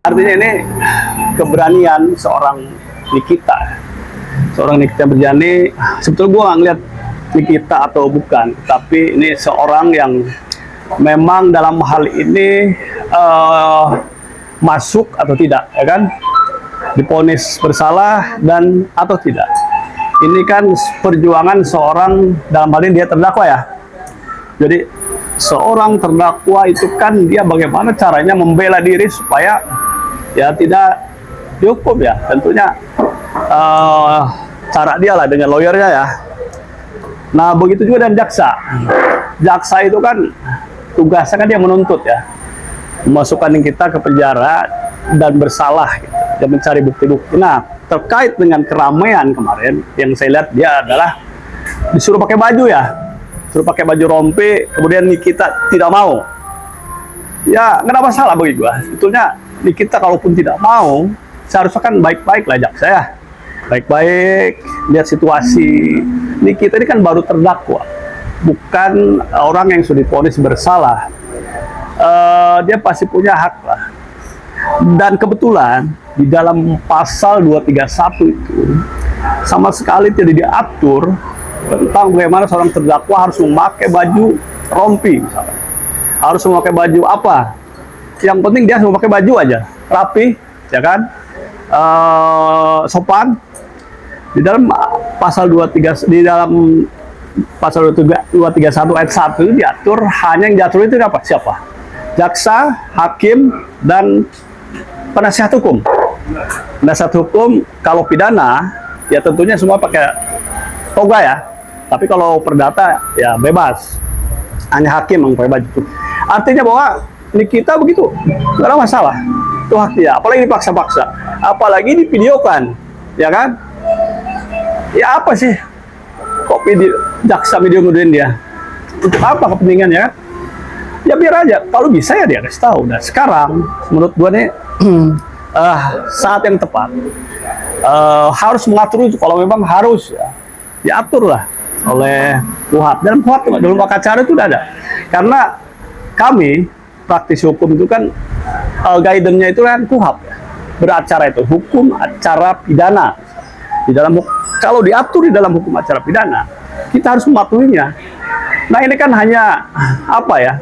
Artinya ini keberanian seorang Nikita Mirjani. Sebetulnya gue nggak ngeliat Nikita atau bukan, tapi ini seorang yang memang dalam hal ini masuk atau tidak, ya kan, divonis bersalah dan atau tidak. Ini kan perjuangan seorang, dalam hal ini dia terdakwa ya. Jadi seorang terdakwa itu kan dia bagaimana caranya membela diri supaya ya tidak dihukum ya. Tentunya cara dia lah dengan lawyernya ya. Nah begitu juga dengan jaksa. Jaksa itu kan tugasnya kan dia menuntut ya, memasukkan kita ke penjara dan bersalah gitu, dan mencari bukti-bukti. Nah terkait dengan keramaian kemarin yang saya lihat, dia adalah disuruh pakai baju ya, suruh pakai baju rompi, kemudian Nikita tidak mau. Ya nggak ada masalah bagi gua. Sebetulnya Nikita kalaupun tidak mau, seharusnya kan baik-baik lah jaksa ya, baik-baik lihat situasi. Nikita ini kan baru terdakwa, bukan orang yang sudah divonis bersalah. Dia pasti punya hak lah. Dan kebetulan di dalam pasal 231 itu sama sekali tidak diatur tentang bagaimana seorang terdakwa harus memakai baju rompi misalnya. Harus memakai baju apa? Yang penting dia harus memakai baju aja, rapi, ya kan? Sopan. Di dalam pasal 23, di dalam pasal 231 ayat 1 itu diatur, hanya yang diatur itu apa? Siapa? Jaksa, hakim, dan penasihat hukum. Penasihat hukum kalau pidana ya tentunya semua pakai toga ya. Tapi kalau perdata ya bebas. Hanya hakim yang pakai baju. Artinya bahwa Nikita begitu, nggak ada masalah. Itu hak dia. Apalagi dipaksa-paksa. Apalagi divideokan, ya kan? Ya apa sih? Kok jaksa video-videoin dia? Untuk apa kepentingannya? Ya biar aja. Kalau bisa ya dia kasih tahu. Dan sekarang menurut gue nih saat yang tepat harus mengatur itu. Kalau memang harus ya diatur lah oleh KUHAP. Dan KUHAP dalam acara itu udah ada. Karena kami praktisi hukum itu kan guidance-nya itu kan KUHAP ya. Beracara itu hukum acara pidana. Di dalam, kalau diatur di dalam hukum acara pidana, kita harus mematuhinya. Nah ini kan hanya apa ya?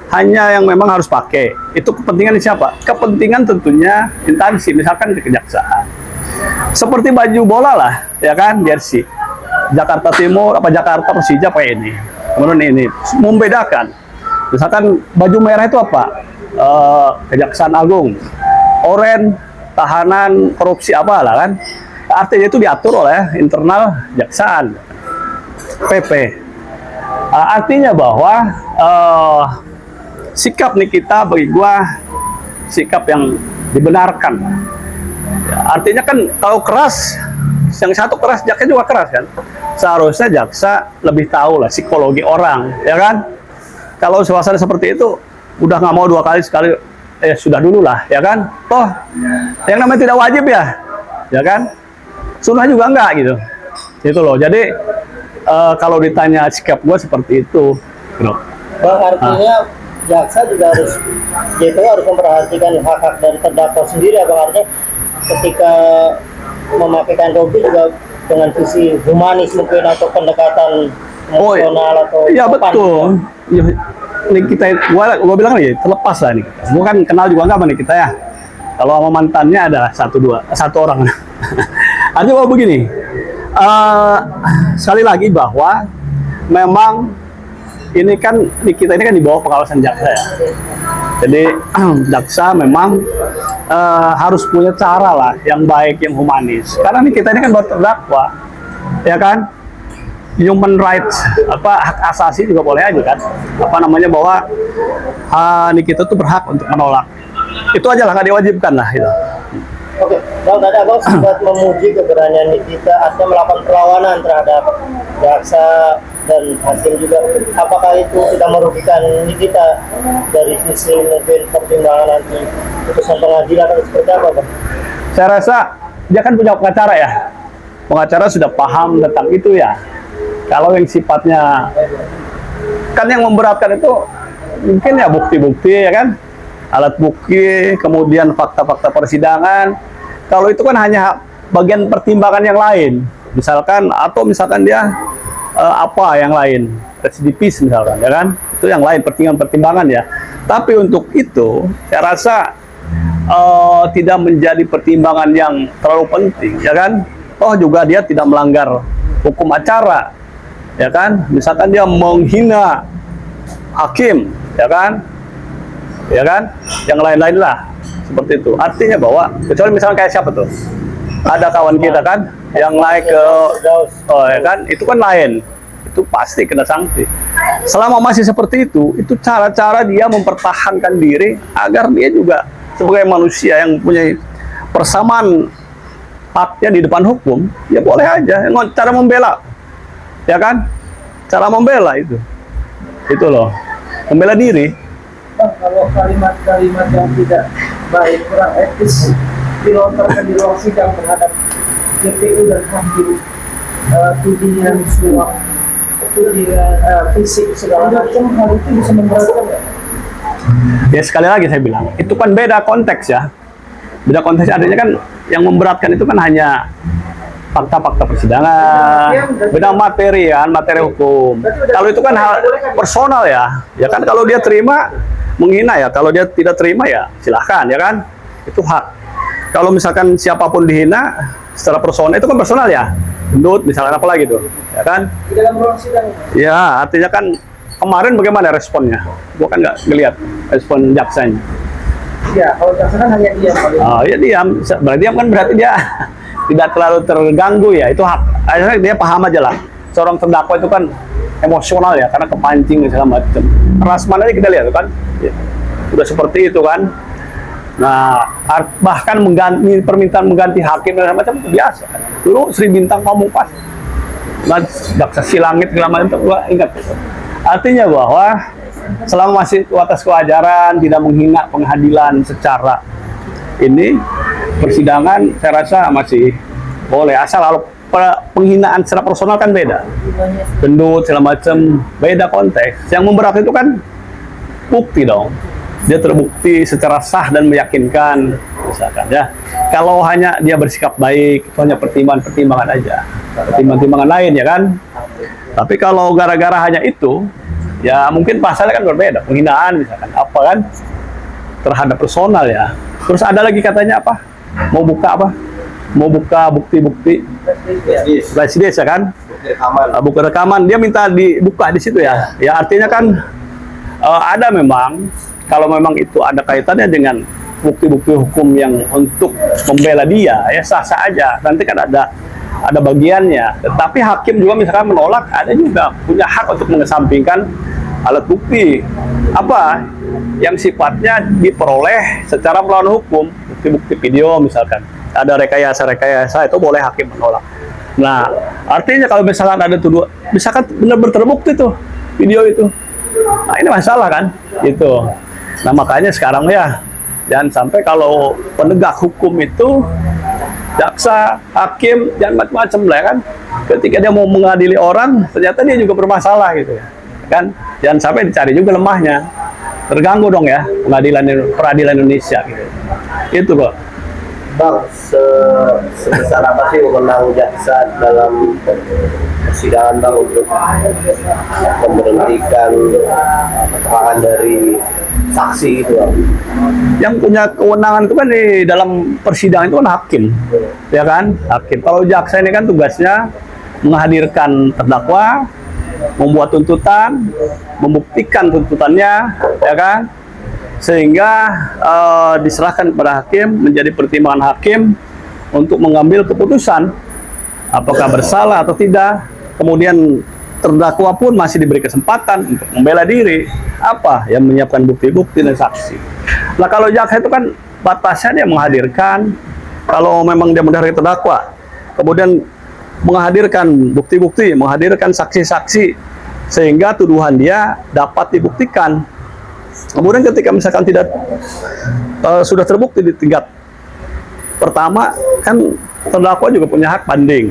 Hanya yang memang harus pakai. Itu kepentingan siapa? Kepentingan tentunya instansi, misalkan di kejaksaan. Seperti baju bola lah, ya kan, jersey. Jakarta Timur apa Jakarta Persija pakai ini. Kemudian ini membedakan. Misalkan baju merah itu apa? Kejaksaan Agung. Oranye tahanan korupsi apa lah kan? Artinya itu diatur oleh internal jaksaan, PP. Artinya bahwa sikap Nikita bagi gua sikap yang dibenarkan. Ya, artinya kan kalau keras, yang satu keras, jaksa juga keras kan. Seharusnya jaksa lebih tahu lah psikologi orang, ya kan? Kalau suasana seperti itu, udah nggak mau dua kali sekali, sudah dulu lah, ya kan? Toh, yang namanya tidak wajib ya kan? Sunnah juga enggak gitu. Itu loh. Jadi kalau ditanya sikap gue seperti itu, bro. Bang, artinya jaksa juga harus memperhatikan hak-hak dari terdakwa sendiri, Bang. Artinya ketika memakaikan rompi juga dengan visi humanis mungkin atau pendekatan emosional atau iya betul. Ya, ini kita, gua bilang lagi terlepas lah nih kita. Gua kan kenal juga enggak sama kita ya. Kalau sama mantannya ada satu orang. Artinya bahwa begini, sekali lagi bahwa memang ini kan kita ini kan di bawah pengawasan jaksa ya. Jadi jaksa memang harus punya cara lah yang baik, yang humanis. Karena kita ini kan baru terdakwa, ya kan? Human rights, hak asasi juga boleh aja kan? Bahwa kita tuh berhak untuk menolak. Itu aja lah, nggak diwajibkan lah itu. Oke, Bang, tadi Abang sempat memuji keberanian Nikita artinya melakukan perlawanan terhadap jaksa dan hakim juga. Apakah itu tidak merugikan Nikita dari sisi mungkin pertimbangan nanti putusan pengadilan atau seperti apa, Bang? Saya rasa dia kan punya pengacara ya. Pengacara sudah paham tentang itu ya. Kalau yang sifatnya kan yang memberatkan itu mungkin ya bukti-bukti ya kan. alat bukti, kemudian fakta-fakta persidangan. Kalau itu kan hanya bagian pertimbangan yang lain, misalkan dia apa yang lain, residivis misalkan, ya kan? Itu yang lain, pertimbangan ya. Tapi untuk itu, saya rasa tidak menjadi pertimbangan yang terlalu penting, ya kan? Oh juga dia tidak melanggar hukum acara, ya kan? Misalkan dia menghina hakim, ya kan? Ya kan? Yang lain-lain lah, seperti itu. Artinya bahwa, kecuali misalkan kayak siapa tuh? Ada kawan kita kan, yang naik ke, ya kan? Itu kan lain. Itu pasti kena sanksi. Selama masih seperti itu cara-cara dia mempertahankan diri agar dia juga sebagai manusia yang punya persamaan haknya di depan hukum, ya boleh aja. Cara membela, ya kan? Cara membela itu loh, membela diri. Bang, kalau kalimat-kalimat yang tidak baik, kurang etis dilontarkan di ruang sidang terhadap JPU dan hakim, tudingan suap, tudingan fisik segala macam, hal itu bisa memberatkan ya? Ya sekali lagi saya bilang, itu kan beda konteks ya. Beda konteks, artinya kan yang memberatkan itu kan hanya fakta-fakta persidangan, beda materi kan, materi hukum. Kalau itu kan hal personal ya, ya kan kalau dia terima menghina ya, kalau dia tidak terima ya silahkan ya kan, itu hak. Kalau misalkan siapapun dihina secara personal, itu kan personal ya, gendut misalkan apa lagi tuh, ya kan? Di dalam ruang sidang. Ya artinya kan kemarin bagaimana responnya? Gua kan nggak ngelihat respon jaksanya. Ya, kalau jaksa kan hanya diam. Oh ya diam, berdiam kan berarti dia tidak terlalu terganggu ya, itu hak. Akhirnya dia paham aja lah. Seorang terdakwa itu kan emosional ya, karena kepancing segala macam. Rasman aja kita lihat kan, ya, udah seperti itu kan. Nah, bahkan permintaan mengganti hakim dan macam itu biasa. Dulu Sri Bintang Pamungkas, jaksa Silangit segala macam itu gua ingat. Artinya bahwa selama masih atas kewajaran, tidak menghina pengadilan secara ini, persidangan saya rasa masih boleh. Asal kalau penghinaan secara personal kan beda, gendut segala macam, beda konteks. Yang memberat itu kan bukti dong, dia terbukti secara sah dan meyakinkan misalkan ya. Kalau hanya dia bersikap baik, itu hanya pertimbangan aja, pertimbangan lain ya kan. Tapi kalau gara-gara hanya itu, ya mungkin pasalnya kan berbeda, penghinaan misalkan apa kan terhadap personal ya. Terus ada lagi katanya apa, mau buka bukti-bukti resides ya kan, buku rekaman, dia minta dibuka di situ ya. Ya artinya kan ada memang, kalau memang itu ada kaitannya dengan bukti-bukti hukum yang untuk membela dia, ya sah-sah aja. Nanti kan ada bagiannya. Tetapi hakim juga misalkan menolak, ada juga punya hak untuk mengesampingkan alat bukti apa yang sifatnya diperoleh secara melawan hukum, bukti-bukti video misalkan. Ada rekayasa itu boleh hakim menolak. Nah, artinya kalau misalkan ada tuduhan, misalkan benar-benar terbukti tuh video itu, nah ini masalah kan, gitu. Nah makanya sekarang ya, jangan sampai kalau penegak hukum itu, jaksa, hakim, jangan macam-macam lah kan. Ketika dia mau mengadili orang, ternyata dia juga bermasalah gitu ya, kan? Jangan sampai dicari juga lemahnya, terganggu dong ya peradilan Indonesia gitu. Itu kok. Bang, sebesar apa sih wewenang jaksa dalam persidangan Bang untuk memberhentikan keterangan dari saksi gitu Bang? Yang punya kewenangan itu kan di dalam persidangan itu kan hakim, ya kan? Hakim. Kalau jaksa ini kan tugasnya menghadirkan terdakwa, membuat tuntutan, membuktikan tuntutannya, ya kan? Sehingga diserahkan kepada hakim, menjadi pertimbangan hakim untuk mengambil keputusan apakah bersalah atau tidak. Kemudian terdakwa pun masih diberi kesempatan untuk membela diri, apa yang menyiapkan bukti-bukti dan saksi. Nah kalau jaksa itu kan batasnya dia menghadirkan, kalau memang dia menghadirkan terdakwa, kemudian menghadirkan bukti-bukti, menghadirkan saksi-saksi, sehingga tuduhan dia dapat dibuktikan. Kemudian ketika misalkan tidak sudah terbukti di tingkat pertama, kan terdakwa juga punya hak banding,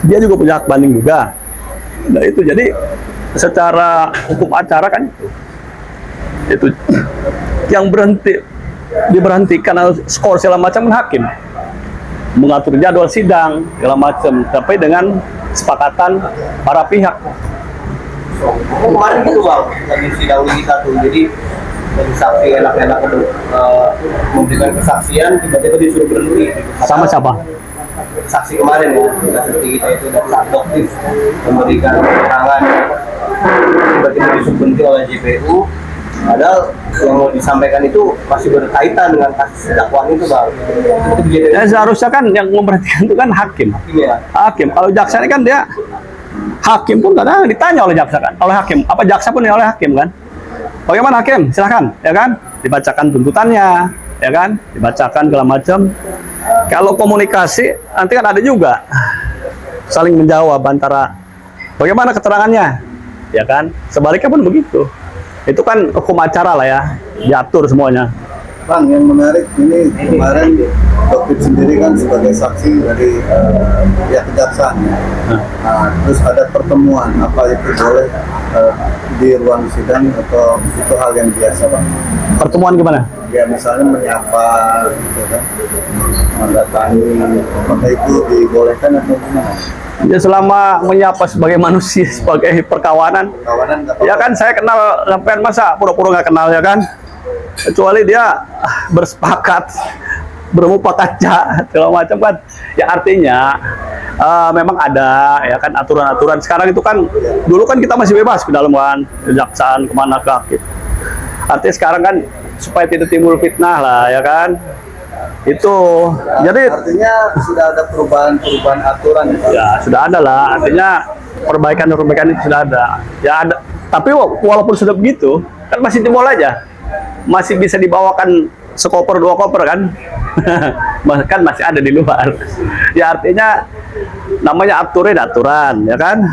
dia juga punya hak banding juga. Nah itu jadi secara hukum acara kan itu yang berhenti diberhentikan atau skor segala macam kan hakim mengatur jadwal sidang segala macam, tapi dengan kesepakatan para pihak. Kemarin gitu bang, lagi sidang kita tuh, jadi dari saksi enak-enak untuk memberikan kesaksian, tiba-tiba disuruh berhenti. Sama siapa? Saksi kemarin ya, saksi kita itu sangat adoptif memberikan keterangan, tiba-tiba disuruh berhenti oleh JPU. Padahal yang mau disampaikan itu masih berkaitan dengan kasus dakwaan itu bang. Itu kejadian Ya, seharusnya kan yang memberhentikan itu kan hakim. ya. Hakim, kalau jaksa ini kan dia hakim pun kadang ditanya oleh jaksa kan, oleh hakim. Apa jaksa pun oleh hakim kan? Bagaimana hakim? Silahkan, ya kan? Dibacakan tuntutannya, ya kan? Dibacakan segala macam. Kalau komunikasi nanti kan ada juga saling menjawab antara bagaimana keterangannya, ya kan? Sebaliknya pun begitu. Itu kan hukum acara lah ya, diatur semuanya. Bang, yang menarik ini kemarin Dokter sendiri kan sebagai saksi dari pihak kejaksaan. Nah, terus ada pertemuan, apa itu boleh di ruang sidang atau itu hal yang biasa, Bang? Pertemuan gimana? Ya misalnya menyapa, gitu kan, mendatangi, apakah itu dibolehkan atau gimana? Ya selama menyapa sebagai manusia, sebagai perkawanan, Kawanan nggak apa-apa. ya kan saya kenal sampean masa pura-pura nggak kenal ya kan? Kecuali dia bersepakat bermufakat segala macam kan, ya artinya memang ada ya kan aturan-aturan. Sekarang itu kan dulu kan kita masih bebas ke dalam kan kejaksaan kemana ke hakim. Artinya sekarang kan supaya tidak timbul fitnah lah ya kan, itu jadi Artinya sudah ada perubahan aturan ya, Pak? ya sudah ada lah, artinya perbaikan itu sudah ada ya ada, tapi walaupun sudah begitu kan masih jebol aja, masih bisa dibawakan sekoper 2 koper kan. Bahkan masih ada di luar ya, artinya namanya aturan ya kan,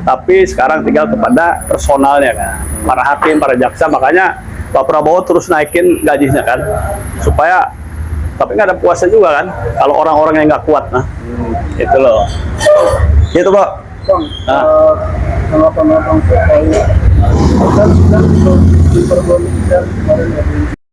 tapi sekarang tinggal kepada personalnya kan, para hakim, para jaksa. Makanya Pak Prabowo terus naikin gajinya kan, supaya tapi nggak ada puasnya juga kan kalau orang-orang yang nggak kuat. Nah itu loh gitu Pak. Bang, Nah. tanggapan abang terkait kan sudah diperbolehkan kemarin ya